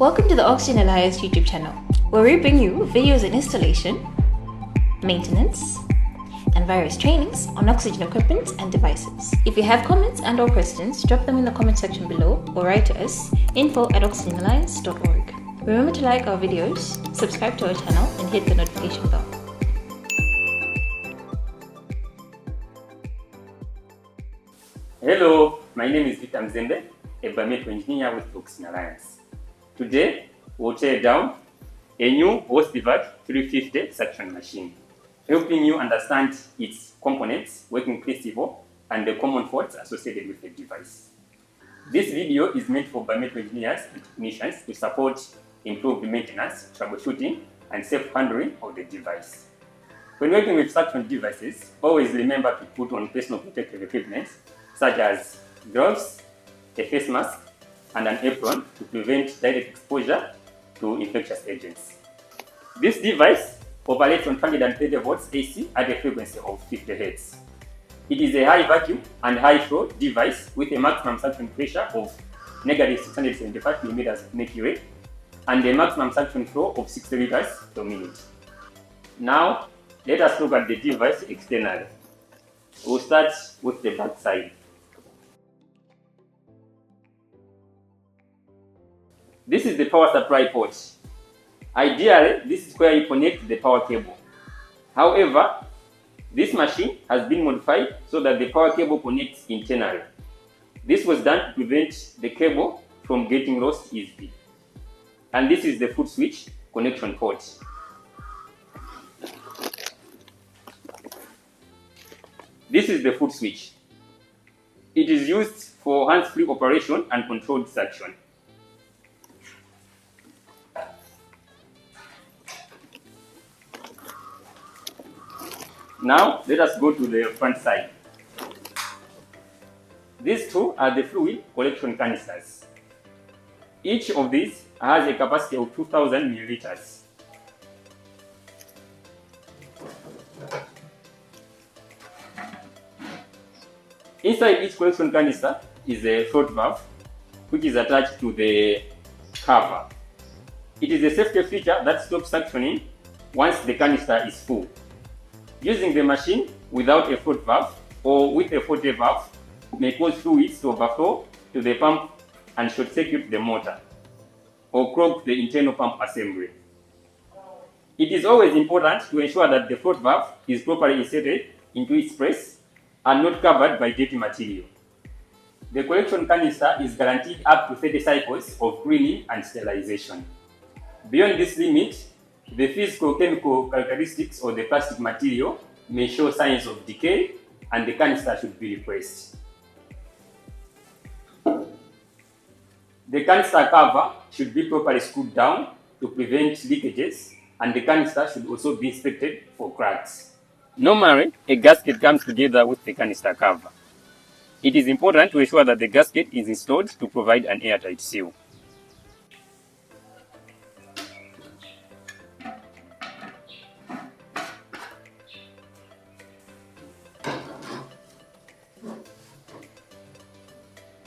Welcome to the Oxygen Alliance YouTube channel, where we bring you videos on installation, maintenance, and various trainings on oxygen equipment and devices. If you have comments and or questions, drop them in the comment section below or write to us info@oxygenalliance.org. Remember to like our videos, subscribe to our channel, and hit the notification bell. Hello, my name is Victor Mzembe, a biomedical engineer with Oxygen Alliance. Today, we'll tear down a new HOSPIVAC 350 suction machine, helping you understand its components, working principle, and the common faults associated with the device. This video is meant for biomedical engineers and technicians to support improved maintenance, troubleshooting, and safe handling of the device. When working with suction devices, always remember to put on personal protective equipment such as gloves, a face mask, and an apron to prevent direct exposure to infectious agents. This device operates on 230 volts AC at a frequency of 50 Hz. It is a high vacuum and high flow device with a maximum suction pressure of negative 675 mm of mercury and a maximum suction flow of 60 liters per minute. Now, let us look at the device externally. We'll start with the back side. This is the power supply port. Ideally, this is where you connect the power cable. However, this machine has been modified so that the power cable connects internally. This was done to prevent the cable from getting lost easily. And this is the foot switch connection port. This is the foot switch. It is used for hands-free operation and controlled suction. Now, let us go to the front side. These two are the fluid collection canisters. Each of these has a capacity of 2000 milliliters. Inside each collection canister is a float valve, which is attached to the cover. It is a safety feature that stops suctioning once the canister is full. Using the machine without a float valve or with a float valve may cause fluids to overflow to the pump and short-circuit the motor or clog the internal pump assembly. It is always important to ensure that the float valve is properly inserted into its place and not covered by dirty material. The collection canister is guaranteed up to 30 cycles of cleaning and sterilization. Beyond this limit, the physical chemical characteristics of the plastic material may show signs of decay and the canister should be replaced. The canister cover should be properly screwed down to prevent leakages, and the canister should also be inspected for cracks. Normally, a gasket comes together with the canister cover. It is important to ensure that the gasket is installed to provide an airtight seal.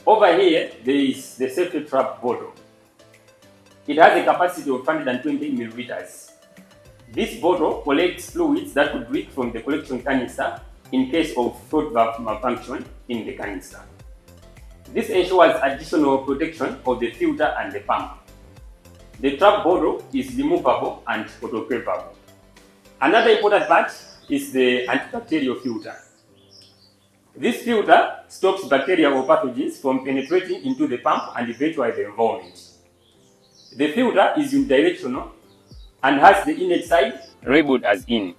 Over here, there is the safety trap bottle. It has a capacity of 120 milliliters. This bottle collects fluids that could leak from the collection canister in case of float valve malfunction in the canister. This ensures additional protection of the filter and the pump. The trap bottle is removable and autoclavable. Another important part is the antibacterial filter. This filter stops bacteria or pathogens from penetrating into the pump and eventually the environment. The filter is unidirectional and has the inlet side labeled as in.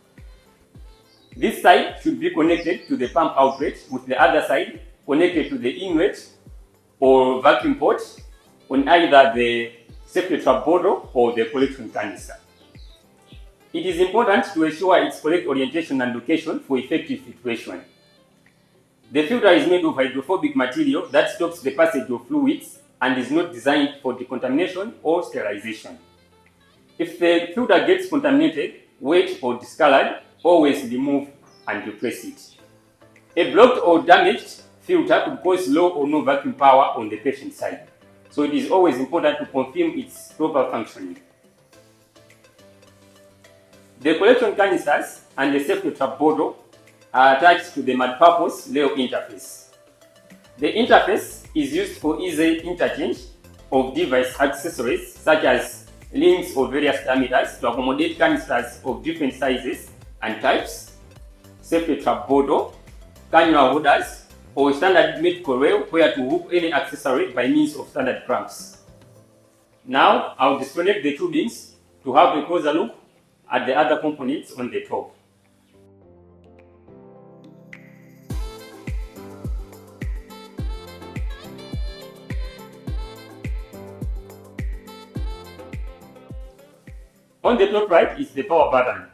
This side should be connected to the pump outlet, with the other side connected to the inlet or vacuum port on either the safety trap bottle or the collection canister. It is important to ensure its correct orientation and location for effective filtration. The filter is made of hydrophobic material that stops the passage of fluids and is not designed for decontamination or sterilization. If the filter gets contaminated, wet, or discolored, always remove and replace it. A blocked or damaged filter could cause low or no vacuum power on the patient side. so it is always important to confirm its proper functioning. The collection canisters and the safety trap bottle are attached to the multipurpose rail interface. The interface is used for easy interchange of device accessories such as rings of various diameters to accommodate canisters of different sizes and types, safety trap bottle, cannula holders, or standard medical rail where to hook any accessory by means of standard clamps. Now I'll disconnect the tubings to have a closer look at the other components on the top. On the top right is the power button,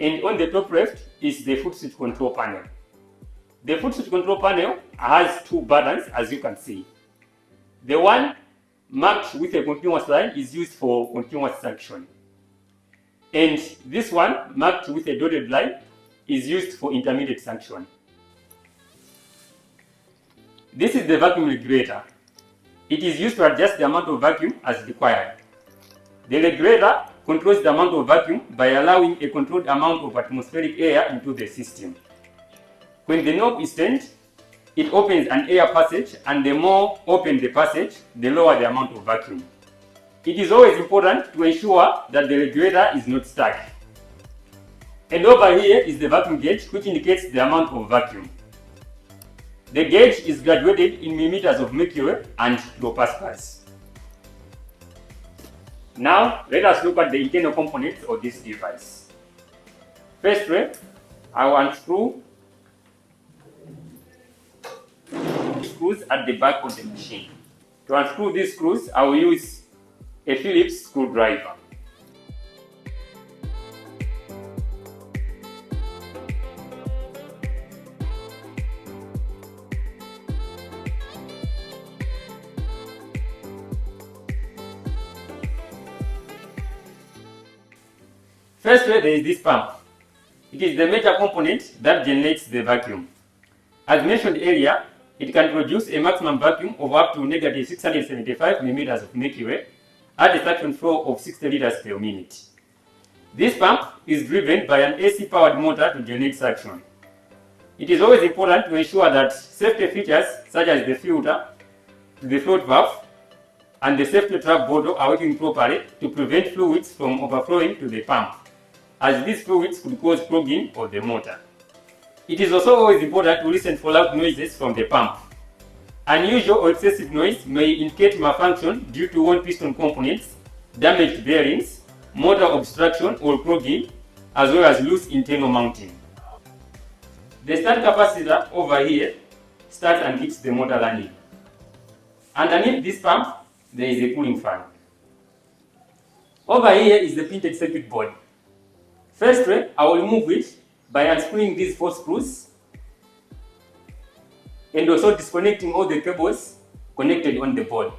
and on the top left is the foot switch control panel. The foot switch control panel has two buttons, as you can see. The one marked with a continuous line is used for continuous suction, and this one marked with a dotted line is used for intermediate suction. This is the vacuum regulator. It is used to adjust the amount of vacuum as required. The regulator controls the amount of vacuum by allowing a controlled amount of atmospheric air into the system. When the knob is turned, it opens an air passage, and the more open the passage, the lower the amount of vacuum. It is always important to ensure that the regulator is not stuck. And over here is the vacuum gauge, which indicates the amount of vacuum. The gauge is graduated in millimeters of mercury and kilopascals. Now, let us look at the internal components of this device. Firstly, I will unscrew screws at the back of the machine. To unscrew these screws, I will use a Phillips screwdriver. Firstly, there is this pump. It is the major component that generates the vacuum. As mentioned earlier, it can produce a maximum vacuum of up to negative 675 millimeters of mercury at a suction flow of 60 liters per minute. This pump is driven by an AC-powered motor to generate suction. It is always important to ensure that safety features such as the filter, the float valve, and the safety trap bottle are working properly to prevent fluids from overflowing to the pump, as these fluids could cause clogging of the motor. It is also always important to listen for loud noises from the pump. Unusual or excessive noise may indicate malfunction due to worn piston components, damaged bearings, motor obstruction or clogging, as well as loose internal mounting. The start capacitor over here starts and keeps the motor running. Underneath this pump, there is a cooling fan. Over here is the printed circuit board. Firstly, I will remove it by unscrewing these 4 screws and also disconnecting all the cables connected on the board.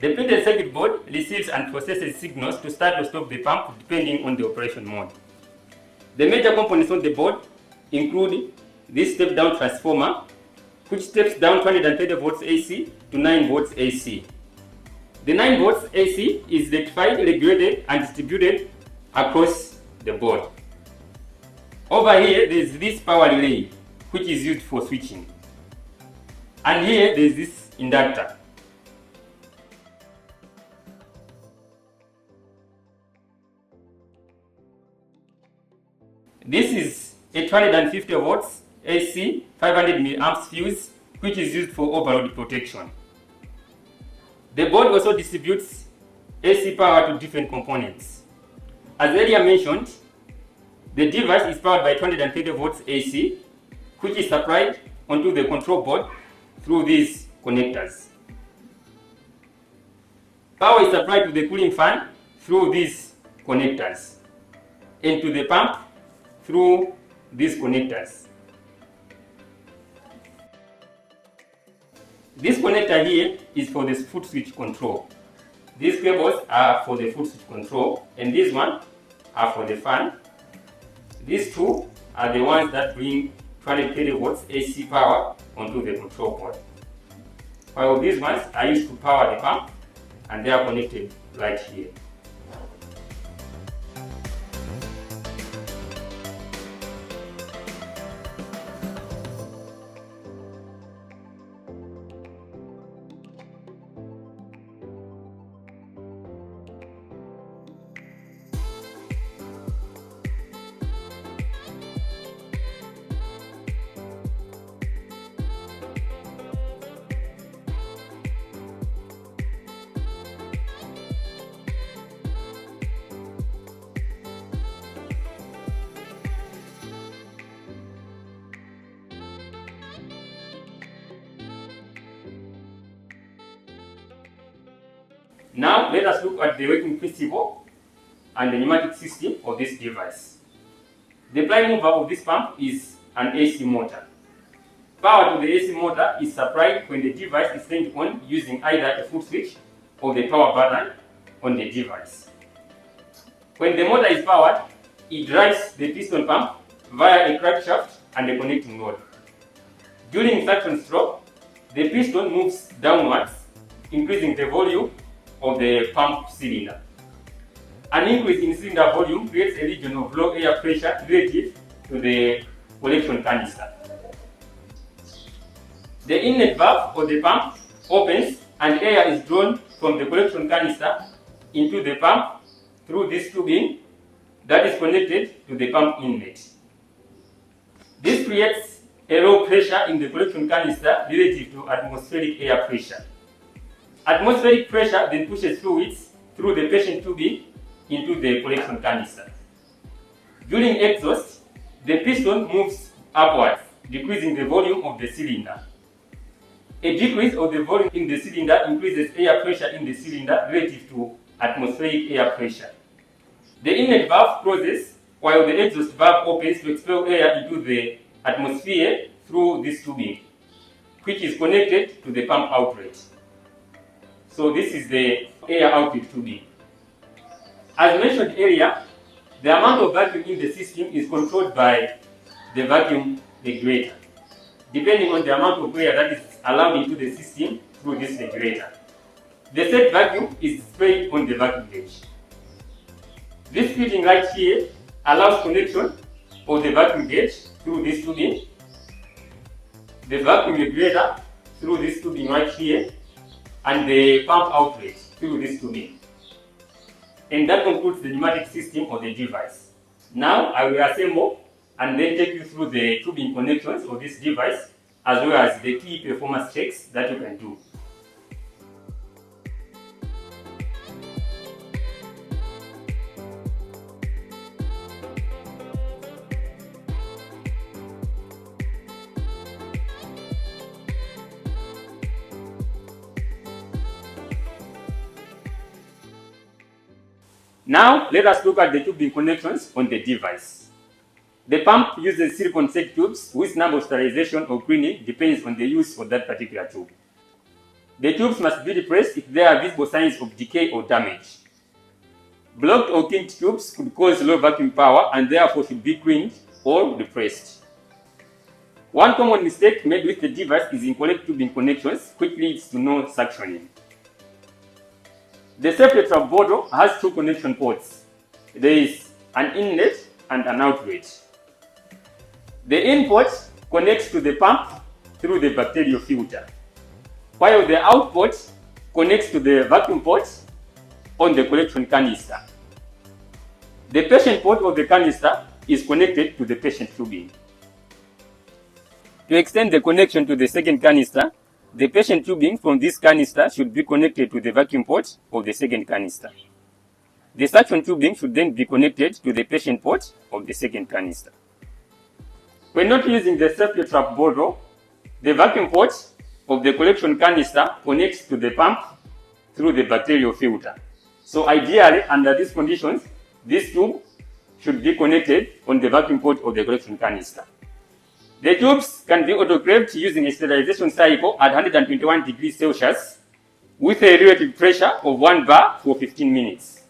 The printed circuit board receives and processes signals to start or stop the pump depending on the operation mode. The major components on the board include this step-down transformer, which steps down 230 volts AC to 9 volts AC. The 9 volts AC is rectified, regulated, and distributed across the board. Over here, there is this power relay, which is used for switching. And here, there is this inductor. This is a 250 volts AC 500 milliamps fuse, which is used for overload protection. The board also distributes AC power to different components. As earlier mentioned, the device is powered by 230 volts AC, which is supplied onto the control board through these connectors. Power is supplied to the cooling fan through these connectors and to the pump through these connectors. This connector here is for the foot switch control. These cables are for the foot switch control, and these ones are for the fan. These two are the ones that bring 230 volts AC power onto the control board, while these ones are used to power the pump, and they are connected right here. Now let us look at the working principle and the pneumatic system of this device. The prime mover of this pump is an AC motor. Power to the AC motor is supplied when the device is turned on using either a foot switch or the power button on the device. When the motor is powered, it drives the piston pump via a crankshaft and a connecting rod. During suction stroke, the piston moves downwards, increasing the volume of the pump cylinder. An increase in cylinder volume creates a region of low air pressure relative to the collection canister. The inlet valve of the pump opens and air is drawn from the collection canister into the pump through this tubing that is connected to the pump inlet. This creates a low pressure in the collection canister relative to atmospheric air pressure. Atmospheric pressure then pushes fluids through the patient tubing into the collection canister. During exhaust, the piston moves upwards, decreasing the volume of the cylinder. A decrease of the volume in the cylinder increases air pressure in the cylinder relative to atmospheric air pressure. The inlet valve closes while the exhaust valve opens to expel air into the atmosphere through this tubing, which is connected to the pump outlet. So this is the air outlet tubing. As mentioned earlier, the amount of vacuum in the system is controlled by the vacuum regulator, depending on the amount of air that is allowed into the system through this regulator. The set vacuum is displayed on the vacuum gauge. This fitting right here allows connection of the vacuum gauge through this tubing, the vacuum regulator through this tubing right here, and the pump outlet through this tubing. And that concludes the pneumatic system of the device. Now I will assemble and then take you through the tubing connections of this device, as well as the key performance checks that you can do. Now, let us look at the tubing connections on the device. The pump uses silicone set tubes, which number of sterilization or cleaning depends on the use of that particular tube. The tubes must be replaced if there are visible signs of decay or damage. Blocked or kinked tubes could cause low vacuum power and therefore should be cleaned or replaced. One common mistake made with the device is incorrect tubing connections, which leads to no suctioning. The safety trap bottle has two connection ports. There is an inlet and an outlet. The in port connects to the pump through the bacterial filter, while the out port connects to the vacuum port on the collection canister. The patient port of the canister is connected to the patient tubing. To extend the connection to the second canister, the patient tubing from this canister should be connected to the vacuum port of the second canister. The suction tubing should then be connected to the patient port of the second canister. When not using the safety trap bottle, The vacuum port of the collection canister connects to the pump through the bacterial filter. So ideally, under these conditions, this tube should be connected on the vacuum port of the collection canister. The tubes can be autoclaved using a sterilization cycle at 121 degrees Celsius with a relative pressure of 1 bar for 15 minutes.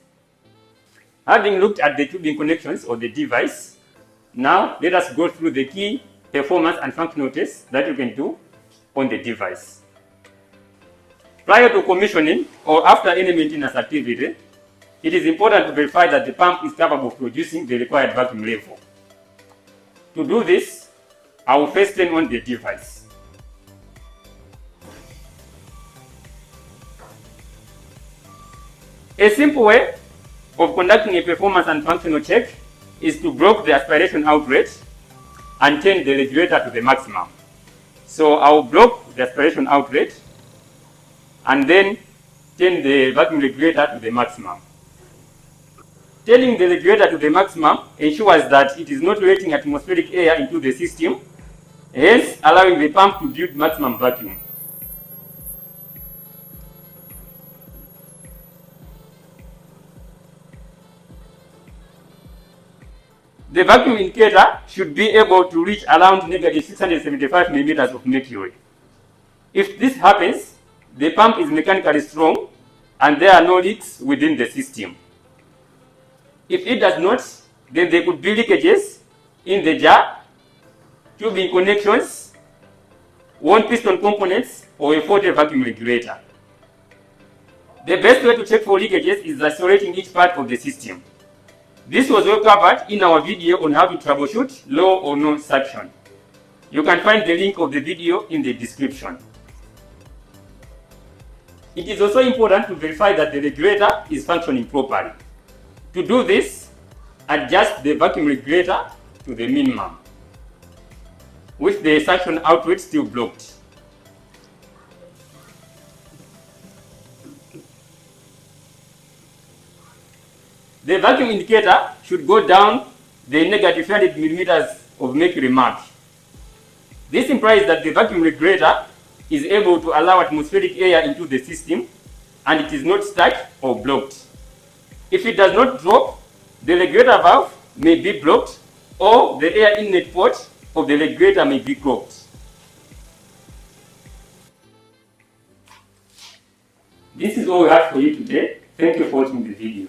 Having looked at the tubing connections of the device, now let us go through the key performance and functional tests that you can do on the device. Prior to commissioning or after any maintenance activity, it is important to verify that the pump is capable of producing the required vacuum level. To do this, I will first turn on the device. A simple way of conducting a performance and functional check is to block the aspiration outlet and turn the regulator to the maximum. So I will block the aspiration outlet and then turn the vacuum regulator to the maximum. Turning the regulator to the maximum ensures that it is not letting atmospheric air into the system, hence allowing the pump to build maximum vacuum. The vacuum indicator should be able to reach around negative 675 millimeters of mercury. If this happens, the pump is mechanically strong and there are no leaks within the system. If it does not, then there could be leakages in the jar, tubing connections, worn piston components, or a faulty vacuum regulator. The best way to check for leakages is isolating each part of the system. This was well covered in our video on how to troubleshoot low or no suction. You can find the link of the video in the description. It is also important to verify that the regulator is functioning properly. To do this, adjust the vacuum regulator to the minimum, with the suction outlet still blocked. The vacuum indicator should go down the negative 300 millimeters of mercury mark. This implies that the vacuum regulator is able to allow atmospheric air into the system and it is not stuck or blocked. If it does not drop, the regulator valve may be blocked or the air inlet port of the regulator may be clogged. This is all we have for you today. Thank you for watching the video.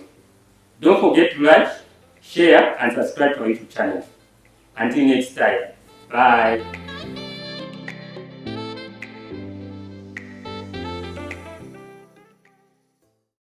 Don't forget to like, share and subscribe to our YouTube channel. Until next time, bye.